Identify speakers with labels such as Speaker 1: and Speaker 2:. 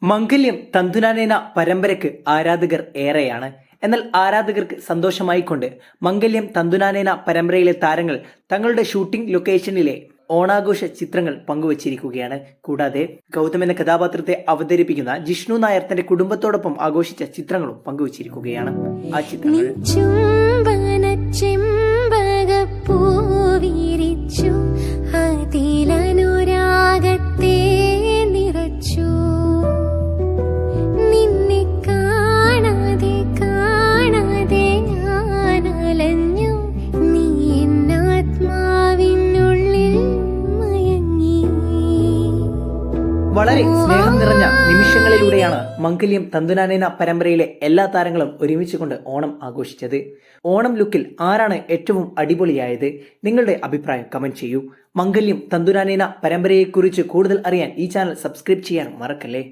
Speaker 1: മംഗല്യം തന്തുനാനേന പരമ്പരയ്ക്ക് ആരാധകർ ഏറെയാണ്. എന്നാൽ ആരാധകർക്ക് സന്തോഷമായിക്കൊണ്ട് മംഗല്യം തന്തുനാനേന പരമ്പരയിലെ താരങ്ങൾ തങ്ങളുടെ ഷൂട്ടിംഗ് ലൊക്കേഷനിലെ ഓണാഘോഷ ചിത്രങ്ങൾ പങ്കുവച്ചിരിക്കുകയാണ്. കൂടാതെ ഗൗതം എന്ന കഥാപാത്രത്തെ അവതരിപ്പിക്കുന്ന ജിഷ്ണു നായർ തന്റെ കുടുംബത്തോടൊപ്പം ആഘോഷിച്ച ചിത്രങ്ങളും പങ്കുവച്ചിരിക്കുകയാണ്. ആ ചിത്രങ്ങൾ വളരെ സ്നേഹം നിറഞ്ഞ നിമിഷങ്ങളിലൂടെയാണ് മംഗല്യം തന്തുനാനേന പരമ്പരയിലെ എല്ലാ താരങ്ങളും ഒരുമിച്ചുകൊണ്ട് ഓണം ആഘോഷിച്ചത്. ഓണം ലുക്കിൽ ആരാണ് ഏറ്റവും അടിപൊളിയായത്? നിങ്ങളുടെ അഭിപ്രായം കമന്റ് ചെയ്യൂ. മംഗല്യം തന്തുനാനേന പരമ്പരയെക്കുറിച്ച് കൂടുതൽ അറിയാൻ ഈ ചാനൽ സബ്സ്ക്രൈബ് ചെയ്യാൻ മറക്കല്ലേ.